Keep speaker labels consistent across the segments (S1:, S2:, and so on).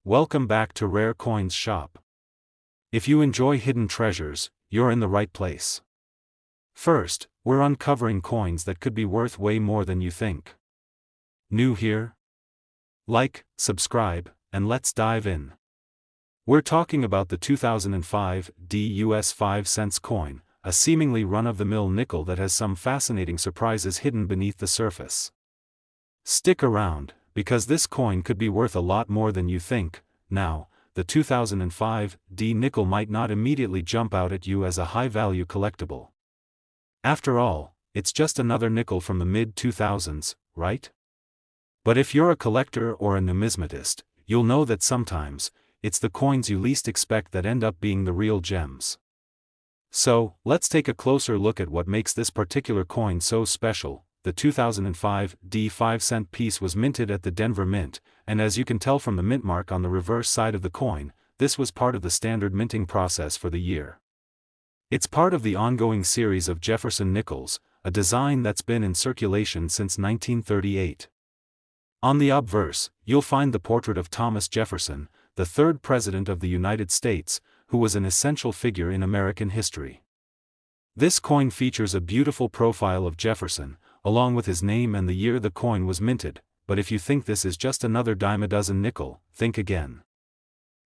S1: Welcome back to Rare Coins Shop. If you enjoy hidden treasures, you're in the right place. First, we're uncovering coins that could be worth way more than you think. New here? Like, subscribe, and let's dive in. We're talking about the 2005 US 5 cents coin, a seemingly run-of-the-mill nickel that has some fascinating surprises hidden beneath the surface. Stick around, because this coin could be worth a lot more than you think. Now, the 2005 nickel might not immediately jump out at you as a high-value collectible. After all, it's just another nickel from the mid-2000s, right? But if you're a collector or a numismatist, you'll know that sometimes, it's the coins you least expect that end up being the real gems. So, let's take a closer look at what makes this particular coin so special. The 2005 5-cent piece was minted at the Denver Mint, and as you can tell from the mint mark on the reverse side of the coin, this was part of the standard minting process for the year. It's part of the ongoing series of Jefferson Nickels, a design that's been in circulation since 1938. On the obverse, you'll find the portrait of Thomas Jefferson, the third President of the United States, who was an essential figure in American history. This coin features a beautiful profile of Jefferson, along with his name and the year the coin was minted, but if you think this is just another dime-a-dozen nickel, think again.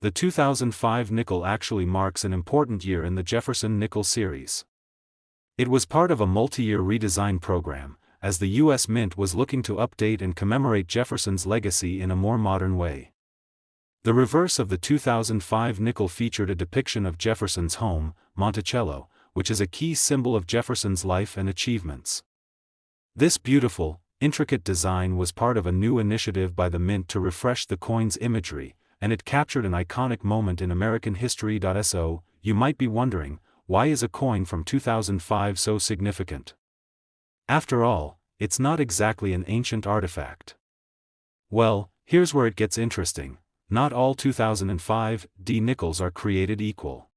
S1: The 2005 nickel actually marks an important year in the Jefferson Nickel series. It was part of a multi-year redesign program, as the U.S. Mint was looking to update and commemorate Jefferson's legacy in a more modern way. The reverse of the 2005 nickel featured a depiction of Jefferson's home, Monticello, which is a key symbol of Jefferson's life and achievements. This beautiful, intricate design was part of a new initiative by the Mint to refresh the coin's imagery, and it captured an iconic moment in American history. So, you might be wondering, why is a coin from 2005 so significant? After all, it's not exactly an ancient artifact. Well, here's where it gets interesting. Not all 2005 nickels are created equal.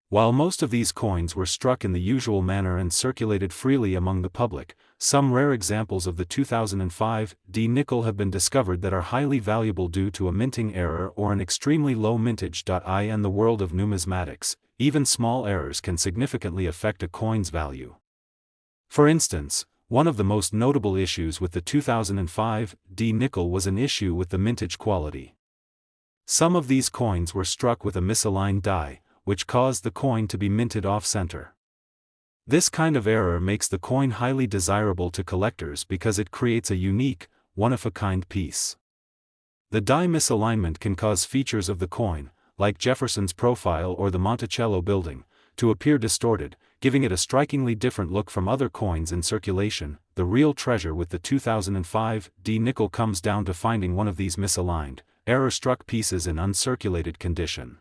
S1: While most of these coins were struck in the usual manner and circulated freely among the public, some rare examples of the 2005 nickel have been discovered that are highly valuable due to a minting error or an extremely low mintage. In the world of numismatics, even small errors can significantly affect a coin's value. For instance, one of the most notable issues with the 2005 nickel was an issue with the mintage quality. Some of these coins were struck with a misaligned die, which caused the coin to be minted off-center. This kind of error makes the coin highly desirable to collectors because it creates a unique, one-of-a-kind piece. The die misalignment can cause features of the coin, like Jefferson's profile or the Monticello building, to appear distorted, giving it a strikingly different look from other coins in circulation. The real treasure with the 2005 nickel comes down to finding one of these misaligned, error-struck pieces in uncirculated condition.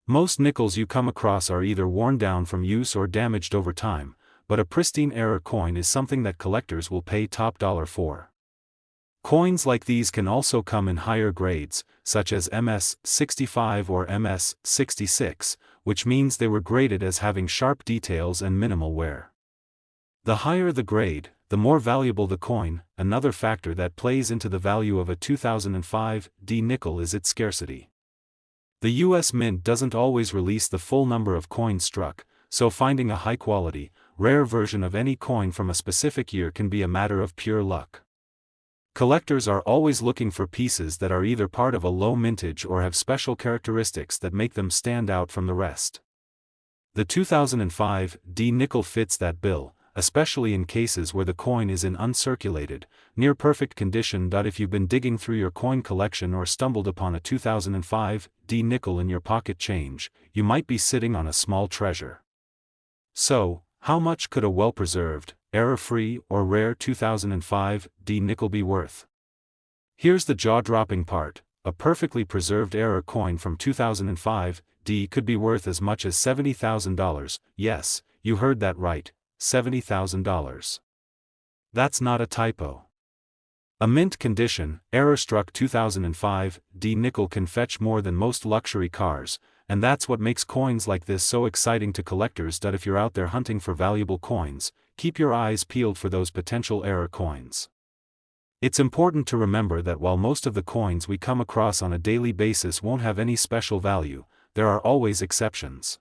S1: Most nickels you come across are either worn down from use or damaged over time, but a pristine error coin is something that collectors will pay top dollar for. Coins like these can also come in higher grades, such as MS-65 or MS-66, which means they were graded as having sharp details and minimal wear. The higher the grade, the more valuable the coin. Another factor that plays into the value of a 2005 nickel is its scarcity. The U.S. Mint doesn't always release the full number of coins struck, so finding a high-quality, rare version of any coin from a specific year can be a matter of pure luck. Collectors are always looking for pieces that are either part of a low mintage or have special characteristics that make them stand out from the rest. The 2005 nickel fits that bill, especially in cases where the coin is in uncirculated, near-perfect condition. If you've been digging through your coin collection or stumbled upon a 2005 nickel in your pocket change, you might be sitting on a small treasure. So, how much could a well-preserved, error-free or rare 2005 nickel be worth? Here's the jaw-dropping part. A perfectly preserved error coin from 2005 could be worth as much as $70,000. Yes, you heard that right. $70,000. That's not a typo. A mint condition, error-struck 2005 nickel can fetch more than most luxury cars, and that's what makes coins like this so exciting to collectors. If you're out there hunting for valuable coins, keep your eyes peeled for those potential error coins. It's important to remember that while most of the coins we come across on a daily basis won't have any special value, there are always exceptions.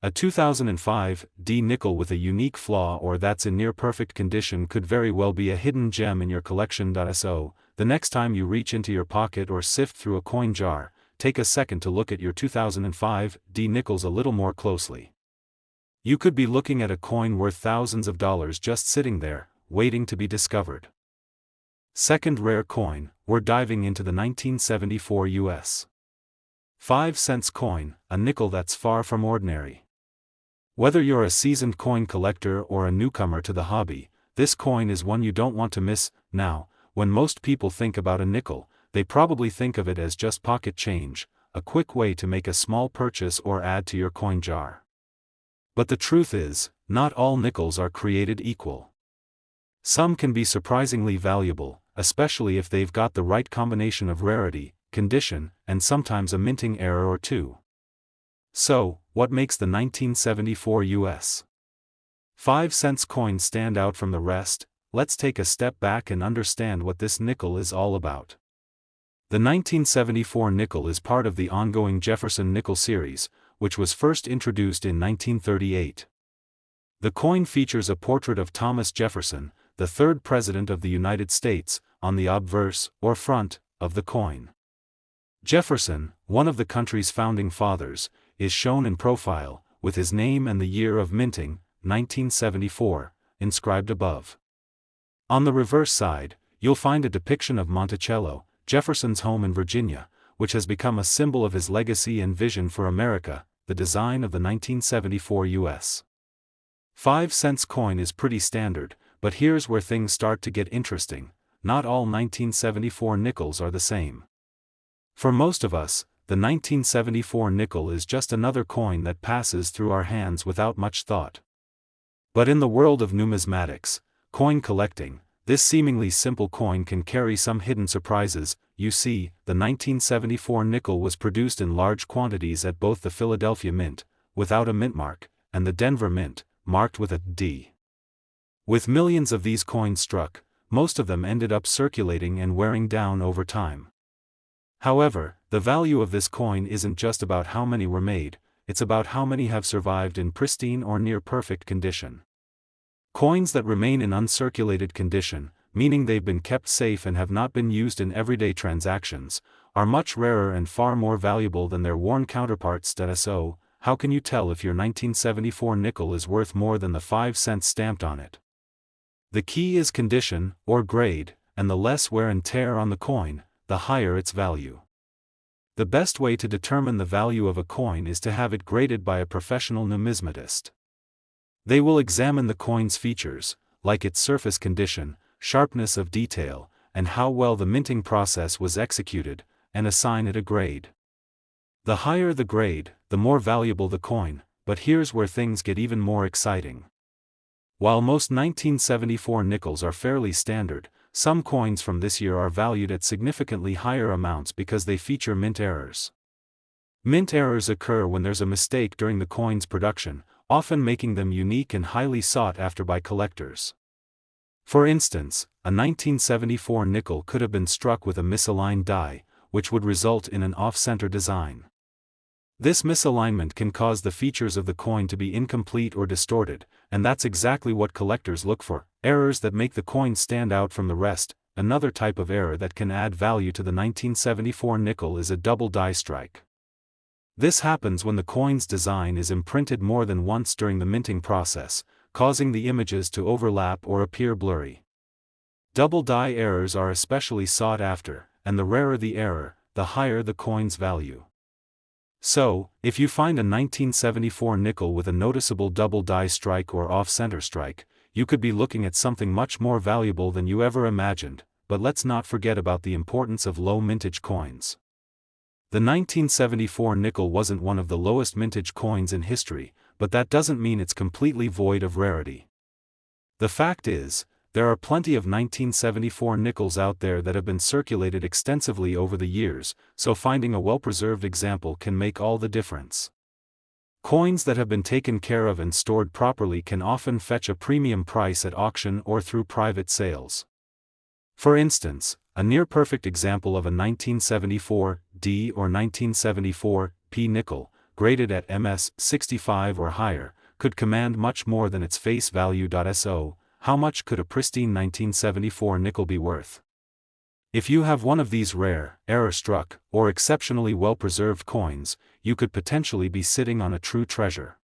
S1: A 2005 D nickel with a unique flaw or that's in near-perfect condition could very well be a hidden gem in your collection. So, the next time you reach into your pocket or sift through a coin jar, take a second to look at your 2005 D nickels a little more closely. You could be looking at a coin worth thousands of dollars just sitting there, waiting to be discovered. Second rare coin, we're diving into the 1974 US 5-cent coin, a nickel that's far from ordinary. Whether you're a seasoned coin collector or a newcomer to the hobby, this coin is one you don't want to miss. Now, when most people think about a nickel, they probably think of it as just pocket change, a quick way to make a small purchase or add to your coin jar. But the truth is, not all nickels are created equal. Some can be surprisingly valuable, especially if they've got the right combination of rarity, condition, and sometimes a minting error or two. So, what makes the 1974 US 5-cent coin stand out from the rest? Let's take a step back and understand what this nickel is all about. The 1974 nickel is part of the ongoing Jefferson Nickel series, which was first introduced in 1938. The coin features a portrait of Thomas Jefferson, the third President of the United States, on the obverse, or front, of the coin. Jefferson, one of the country's founding fathers, is shown in profile, with his name and the year of minting, 1974, inscribed above. On the reverse side, you'll find a depiction of Monticello, Jefferson's home in Virginia, which has become a symbol of his legacy and vision for America. The design of the 1974 US 5-cent coin is pretty standard, but here's where things start to get interesting. Not all 1974 nickels are the same. For most of us, the 1974 nickel is just another coin that passes through our hands without much thought. But in the world of numismatics, coin collecting, this seemingly simple coin can carry some hidden surprises. You see, the 1974 nickel was produced in large quantities at both the Philadelphia Mint, without a mint mark, and the Denver Mint, marked with a D. With millions of these coins struck, most of them ended up circulating and wearing down over time. However, the value of this coin isn't just about how many were made, it's about how many have survived in pristine or near-perfect condition. Coins that remain in uncirculated condition, meaning they've been kept safe and have not been used in everyday transactions, are much rarer and far more valuable than their worn counterparts. So, how can you tell if your 1974 nickel is worth more than the 5 cents stamped on it? The key is condition, or grade, and the less wear and tear on the coin, the higher its value. The best way to determine the value of a coin is to have it graded by a professional numismatist. They will examine the coin's features, like its surface condition, sharpness of detail, and how well the minting process was executed, and assign it a grade. The higher the grade, the more valuable the coin, but here's where things get even more exciting. While most 1974 nickels are fairly standard, some coins from this year are valued at significantly higher amounts because they feature mint errors. Mint errors occur when there's a mistake during the coin's production, often making them unique and highly sought after by collectors. For instance, a 1974 nickel could have been struck with a misaligned die, which would result in an off-center design. This misalignment can cause the features of the coin to be incomplete or distorted, and that's exactly what collectors look for, errors that make the coin stand out from the rest. Another type of error that can add value to the 1974 nickel is a double die strike. This happens when the coin's design is imprinted more than once during the minting process, causing the images to overlap or appear blurry. Double die errors are especially sought after, and the rarer the error, the higher the coin's value. So, if you find a 1974 nickel with a noticeable double die strike or off-center strike, you could be looking at something much more valuable than you ever imagined. But let's not forget about the importance of low mintage coins. The 1974 nickel wasn't one of the lowest mintage coins in history, but that doesn't mean it's completely void of rarity. The fact is, there are plenty of 1974 nickels out there that have been circulated extensively over the years, so finding a well-preserved example can make all the difference. Coins that have been taken care of and stored properly can often fetch a premium price at auction or through private sales. For instance, a near-perfect example of a 1974 D or 1974 P nickel, graded at MS 65 or higher, could command much more than its face value. So, how much could a pristine 1974 nickel be worth? If you have one of these rare, error-struck, or exceptionally well-preserved coins, you could potentially be sitting on a true treasure.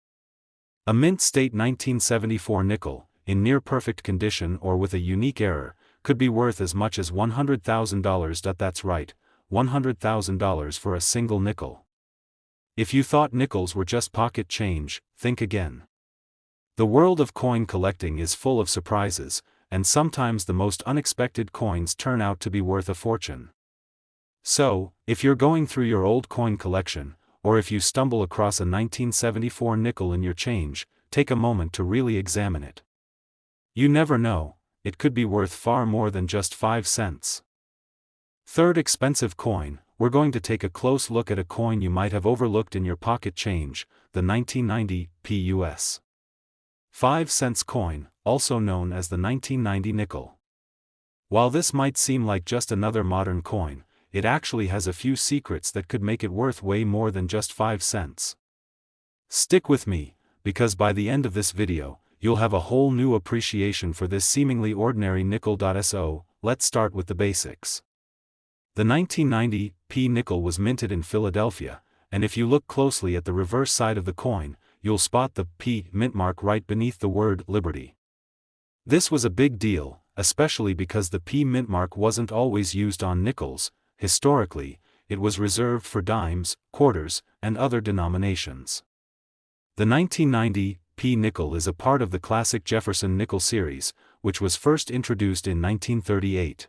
S1: A mint-state 1974 nickel, in near-perfect condition or with a unique error, could be worth as much as $100,000. That's right, $100,000 for a single nickel. If you thought nickels were just pocket change, think again. The world of coin collecting is full of surprises, and sometimes the most unexpected coins turn out to be worth a fortune. So, if you're going through your old coin collection, or if you stumble across a 1974 nickel in your change, take a moment to really examine it. You never know, it could be worth far more than just 5 cents. Third expensive coin, we're going to take a close look at a coin you might have overlooked in your pocket change, the 1990 PUS 5 cents coin, also known as the 1990 nickel. While this might seem like just another modern coin, it actually has a few secrets that could make it worth way more than just 5 cents. Stick with me, because by the end of this video, you'll have a whole new appreciation for this seemingly ordinary nickel. So, let's start with the basics. The 1990 P nickel was minted in Philadelphia, and if you look closely at the reverse side of the coin, you'll spot the P mint mark right beneath the word Liberty. This was a big deal, especially because the P mint mark wasn't always used on nickels. Historically, it was reserved for dimes, quarters, and other denominations. The 1990 P nickel is a part of the classic Jefferson Nickel series, which was first introduced in 1938.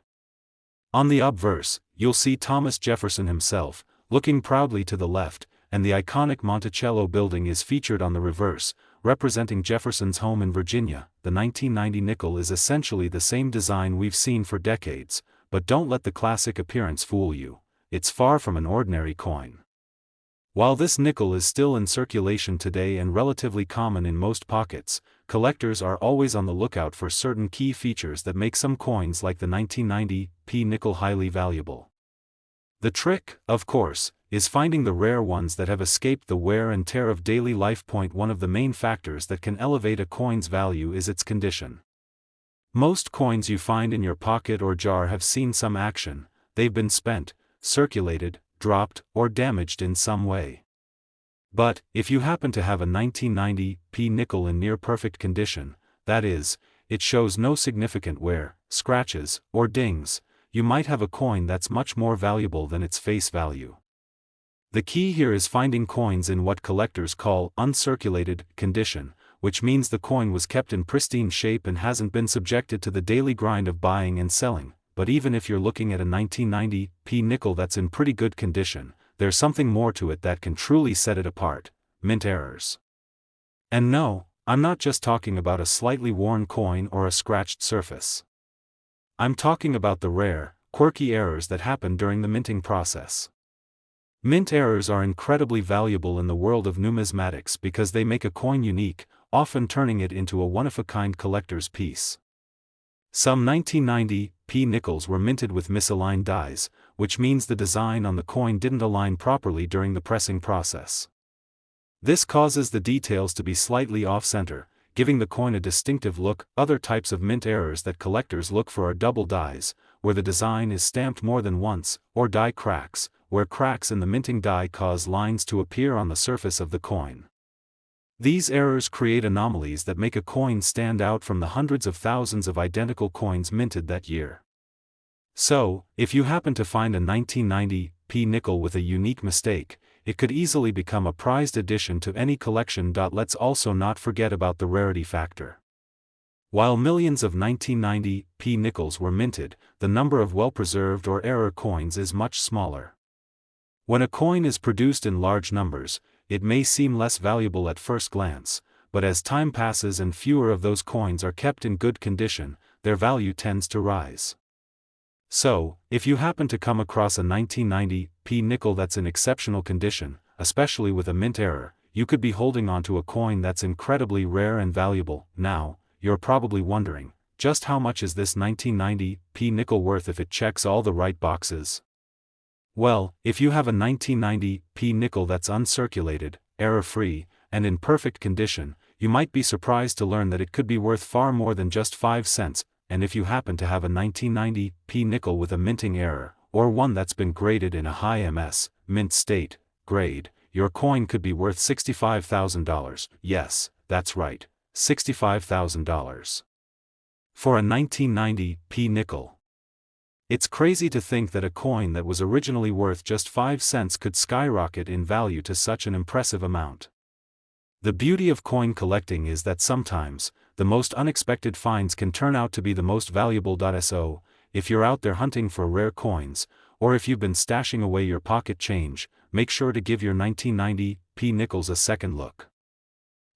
S1: On the obverse, you'll see Thomas Jefferson himself, looking proudly to the left, and the iconic Monticello building is featured on the reverse, representing Jefferson's home in Virginia. The 1990 nickel is essentially the same design we've seen for decades, but don't let the classic appearance fool you, it's far from an ordinary coin. While this nickel is still in circulation today and relatively common in most pockets, collectors are always on the lookout for certain key features that make some coins like the 1990 P nickel highly valuable. The trick, of course, is finding the rare ones that have escaped the wear and tear of daily life. One of the main factors that can elevate a coin's value is its condition. Most coins you find in your pocket or jar have seen some action, they've been spent, circulated, dropped, or damaged in some way. But, if you happen to have a 1990 P nickel in near-perfect condition, that is, it shows no significant wear, scratches, or dings, you might have a coin that's much more valuable than its face value. The key here is finding coins in what collectors call uncirculated condition, which means the coin was kept in pristine shape and hasn't been subjected to the daily grind of buying and selling. But even if you're looking at a 1990 P nickel that's in pretty good condition, there's something more to it that can truly set it apart: mint errors. And no, I'm not just talking about a slightly worn coin or a scratched surface. I'm talking about the rare, quirky errors that happen during the minting process. Mint errors are incredibly valuable in the world of numismatics because they make a coin unique, often turning it into a one-of-a-kind collector's piece. Some 1990 P nickels were minted with misaligned dies, which means the design on the coin didn't align properly during the pressing process. This causes the details to be slightly off-center, giving the coin a distinctive look. Other types of mint errors that collectors look for are double dies, where the design is stamped more than once, or die cracks, where cracks in the minting die cause lines to appear on the surface of the coin. These errors create anomalies that make a coin stand out from the hundreds of thousands of identical coins minted that year. So, if you happen to find a 1990 P nickel with a unique mistake, it could easily become a prized addition to any collection. Let's also not forget about the rarity factor. While millions of 1990 P nickels were minted, the number of well-preserved or error coins is much smaller. When a coin is produced in large numbers, it may seem less valuable at first glance, but as time passes and fewer of those coins are kept in good condition, their value tends to rise. So, if you happen to come across a 1990 P nickel that's in exceptional condition, especially with a mint error, you could be holding onto a coin that's incredibly rare and valuable. Now, you're probably wondering, just how much is this 1990p nickel worth if it checks all the right boxes? Well, if you have a 1990p nickel that's uncirculated, error-free, and in perfect condition, you might be surprised to learn that it could be worth far more than just 5 cents, and if you happen to have a 1990p nickel with a minting error, or one that's been graded in a high MS, mint state, grade, your coin could be worth $65,000, yes, that's right, $65,000. For a 1990p nickel. It's crazy to think that a coin that was originally worth just 5 cents could skyrocket in value to such an impressive amount. The beauty of coin collecting is that sometimes, the most unexpected finds can turn out to be the most valuable. So, if you're out there hunting for rare coins, or if you've been stashing away your pocket change, make sure to give your 1990p nickels a second look.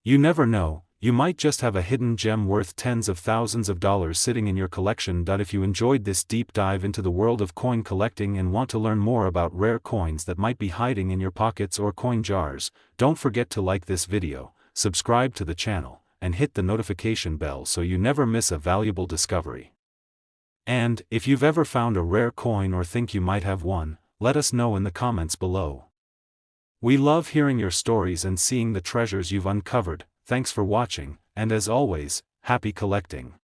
S1: You never know, you might just have a hidden gem worth tens of thousands of dollars sitting in your collection. If you enjoyed this deep dive into the world of coin collecting and want to learn more about rare coins that might be hiding in your pockets or coin jars, don't forget to like this video, subscribe to the channel, and hit the notification bell so you never miss a valuable discovery. And, if you've ever found a rare coin or think you might have one, let us know in the comments below. We love hearing your stories and seeing the treasures you've uncovered. Thanks for watching, and as always, happy collecting.